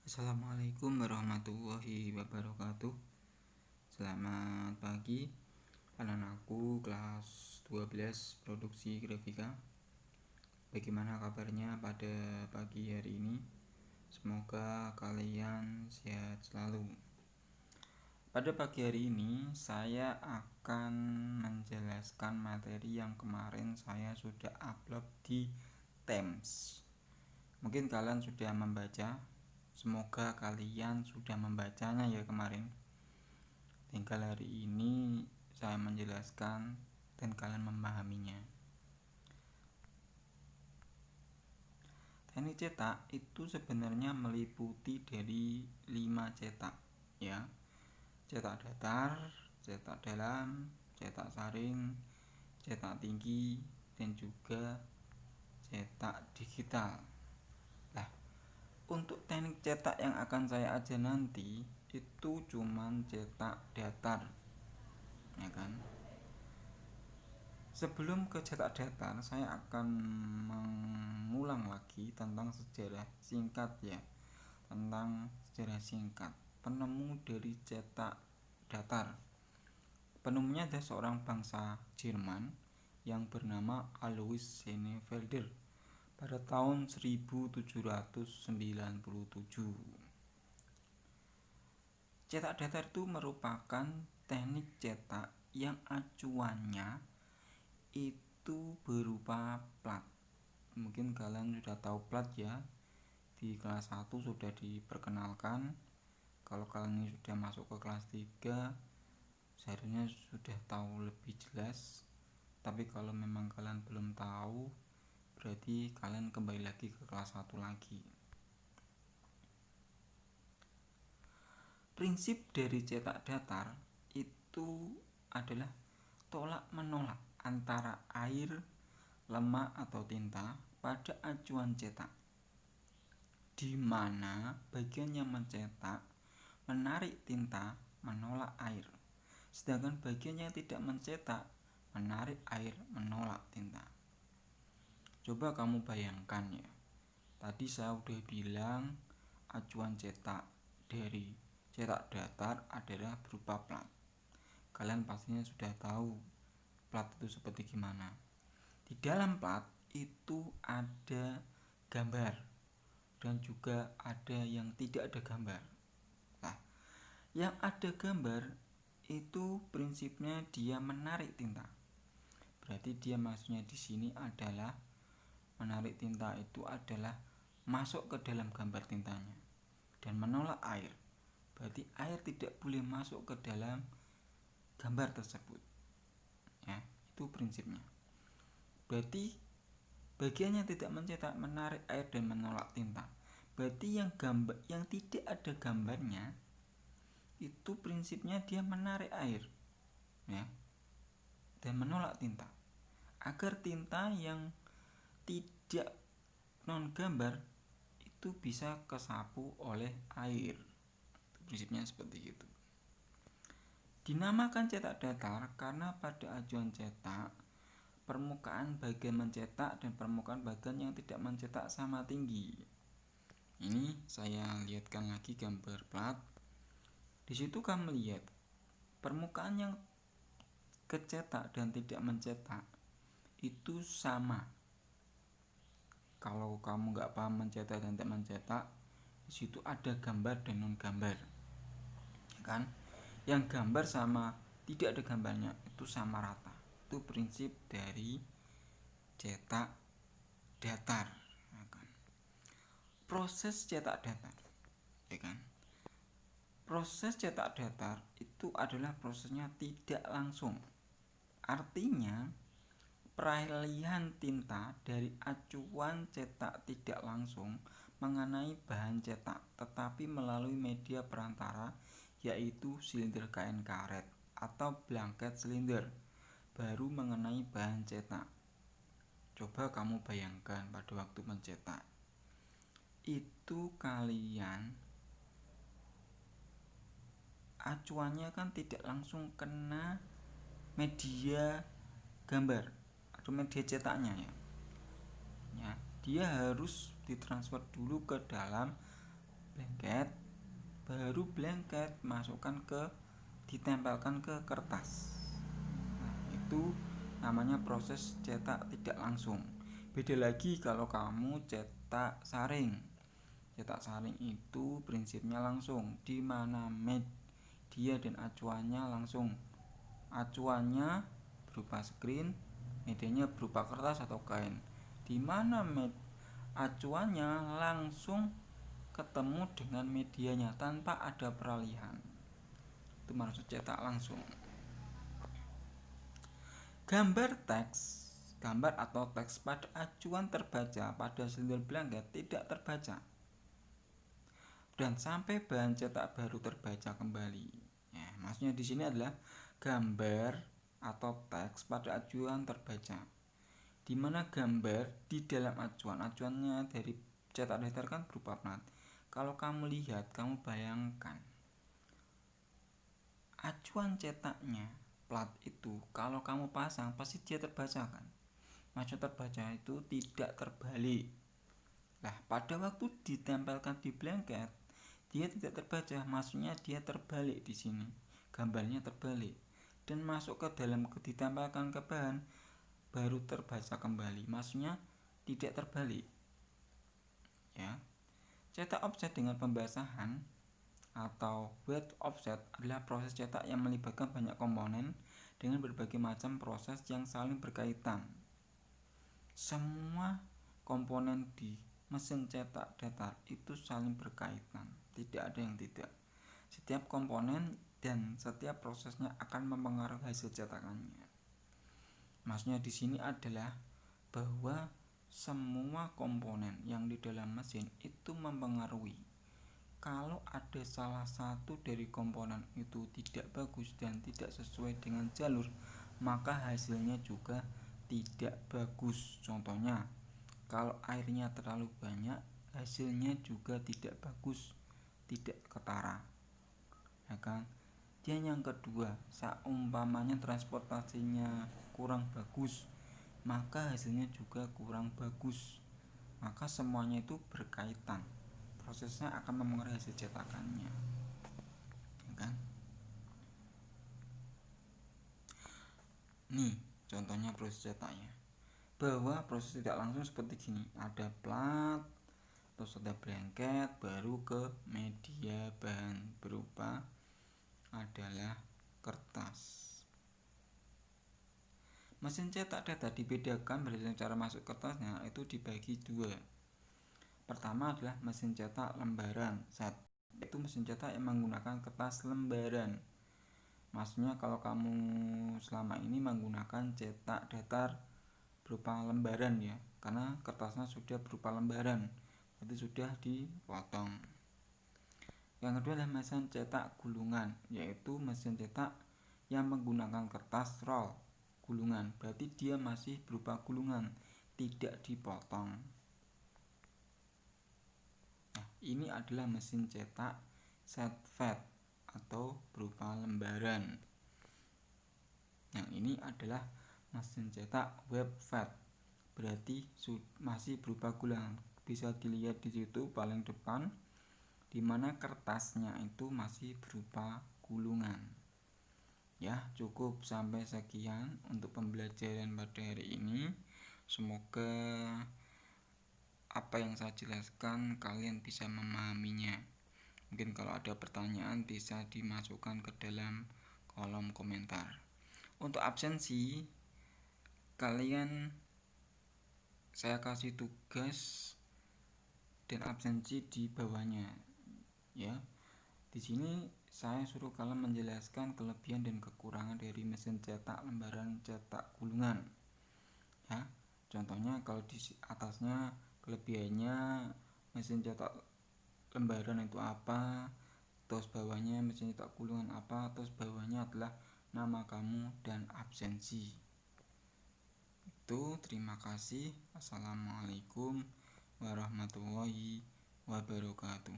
Assalamualaikum warahmatullahi wabarakatuh. Selamat pagi. Anak-anakku kelas 12 produksi grafika. Bagaimana kabarnya pada pagi hari ini? Semoga kalian sehat selalu. Pada pagi hari ini saya akan menjelaskan materi yang kemarin saya sudah upload di Teams. Mungkin kalian sudah membaca. Semoga kalian sudah membacanya ya kemarin. Tinggal hari ini saya menjelaskan dan kalian memahaminya. Teknik cetak itu sebenarnya meliputi dari 5 cetak ya. Cetak datar, cetak dalam, cetak saring, cetak tinggi, dan juga cetak digital. Untuk teknik cetak yang akan saya ajar nanti itu cuman cetak datar, ya kan? Sebelum ke cetak datar, saya akan mengulang lagi tentang sejarah singkat ya, tentang sejarah singkat penemu dari cetak datar. Penemunya adalah seorang bangsa Jerman yang bernama Alois Senefelder pada tahun 1797. Cetak datar itu merupakan teknik cetak yang acuannya itu berupa plat. Mungkin kalian sudah tahu plat ya. Di kelas 1 sudah diperkenalkan. Kalau kalian ini sudah masuk ke kelas 3, seharusnya sudah tahu lebih jelas. Tapi kalau memang kalian belum tahu, berarti kalian kembali lagi ke kelas 1 lagi. Prinsip dari cetak datar itu adalah tolak menolak antara air, lemak atau tinta pada acuan cetak, di mana bagian yang mencetak menarik tinta menolak air, sedangkan bagian yang tidak mencetak menarik air menolak tinta. Coba kamu bayangkan ya. Tadi saya udah bilang acuan cetak dari cetak datar adalah berupa plat. Kalian pastinya sudah tahu plat itu seperti gimana. Di dalam plat itu ada gambar dan juga ada yang tidak ada gambar. Nah, yang ada gambar itu prinsipnya dia menarik tinta. Berarti dia maksudnya di sini adalah menarik tinta itu adalah masuk ke dalam gambar tintanya dan menolak air. Berarti air tidak boleh masuk ke dalam gambar tersebut. Ya, itu prinsipnya. Berarti bagian yang tidak mencetak menarik air dan menolak tinta. Berarti yang tidak ada gambarnya itu prinsipnya dia menarik air, ya, dan menolak tinta. Agar tinta yang tidak non gambar itu bisa kesapu oleh air. Prinsipnya seperti itu. Dinamakan cetak datar karena pada acuan cetak permukaan bagian mencetak dan permukaan bagian yang tidak mencetak sama tinggi. Ini saya lihatkan lagi gambar plat. Di situ kamu lihat permukaan yang kecetak dan tidak mencetak itu sama. Kalau kamu nggak paham mencetak dan tidak mencetak, di situ ada gambar dan non gambar, kan? Yang gambar sama tidak ada gambarnya itu sama rata. Itu prinsip dari cetak datar, ya kan? Proses cetak datar, ya kan? Proses cetak datar itu adalah prosesnya tidak langsung. Artinya peralihan tinta dari acuan cetak tidak langsung mengenai bahan cetak, tetapi melalui media perantara yaitu silinder kain karet atau blanket silinder, baru mengenai bahan cetak. Coba kamu bayangkan pada waktu mencetak itu kalian acuannya kan tidak langsung kena media gambar atau media cetaknya ya. Dia harus ditransfer dulu ke dalam blanket, baru blanket ditempelkan ke kertas. Nah, itu namanya proses cetak tidak langsung. Beda lagi kalau kamu cetak saring. Cetak saring itu prinsipnya langsung, di mana media dan acuannya langsung. Acuannya berupa screen, medianya berupa kertas atau kain. Di mana acuannya langsung ketemu dengan medianya tanpa ada peralihan. Itu maksud cetak langsung. Gambar atau teks pada acuan terbaca pada silinder blanket tidak terbaca dan sampai bahan cetak baru terbaca kembali. Ya, maksudnya di sini adalah gambar atau teks pada acuan terbaca, di mana gambar di dalam acuannya dari cetak datar kan berupa plat. Kalau kamu lihat, kamu bayangkan acuan cetaknya plat itu kalau kamu pasang pasti dia terbaca kan. Maksud terbaca itu tidak terbalik. Nah, pada waktu ditempelkan di blanket dia tidak terbaca, maksudnya dia terbalik di sini. Gambarnya terbalik dan masuk ke dalam ditempelkan ke bahan baru terbaca kembali. Maksudnya tidak terbalik. Ya. Cetak offset dengan pembasahan atau wet offset adalah proses cetak yang melibatkan banyak komponen dengan berbagai macam proses yang saling berkaitan. Semua komponen di mesin cetak datar itu saling berkaitan, tidak ada yang tidak. Setiap komponen dan setiap prosesnya akan mempengaruhi hasil cetakannya. Maksudnya di sini adalah bahwa semua komponen yang di dalam mesin itu mempengaruhi. Kalau ada salah satu dari komponen itu tidak bagus dan tidak sesuai dengan jalur, maka hasilnya juga tidak bagus. Contohnya, kalau airnya terlalu banyak, hasilnya juga tidak bagus, tidak ketara. Ya kan? Dan yang kedua, seumpamanya transportasinya kurang bagus, maka hasilnya juga kurang bagus. Maka semuanya itu berkaitan. Prosesnya akan mempengaruhi hasil cetakannya. Ya kan? Nih, contohnya proses cetaknya. Bahwa proses tidak langsung seperti gini. Ada plat, terus ada blanket, baru ke media bahan berupa adalah kertas. Mesin cetak data dibedakan berdasarkan cara masuk kertasnya itu dibagi dua. Pertama adalah mesin cetak lembaran set, yaitu mesin cetak yang menggunakan kertas lembaran. Maksudnya kalau kamu selama ini menggunakan cetak datar berupa lembaran ya, karena kertasnya sudah berupa lembaran, itu sudah dipotong. Yang kedua adalah mesin cetak gulungan, yaitu mesin cetak yang menggunakan kertas roll gulungan, berarti dia masih berupa gulungan, tidak dipotong. Nah, ini adalah mesin cetak set fed atau berupa lembaran. Yang ini adalah mesin cetak web fed, berarti masih berupa gulungan. Bisa dilihat di situ paling depan, di mana kertasnya itu masih berupa gulungan. Ya, cukup sampai sekian untuk pembelajaran pada hari ini. Semoga apa yang saya jelaskan kalian bisa memahaminya. Mungkin kalau ada pertanyaan bisa dimasukkan ke dalam kolom komentar. Untuk absensi, kalian saya kasih tugas dan absensi di bawahnya. Ya. Di sini saya suruh kalian menjelaskan kelebihan dan kekurangan dari mesin cetak lembaran cetak gulungan. Ya, contohnya kalau di atasnya kelebihannya mesin cetak lembaran itu apa, terus bawahnya mesin cetak gulungan apa, terus bawahnya adalah nama kamu dan absensi. Itu terima kasih. Assalamualaikum warahmatullahi wabarakatuh.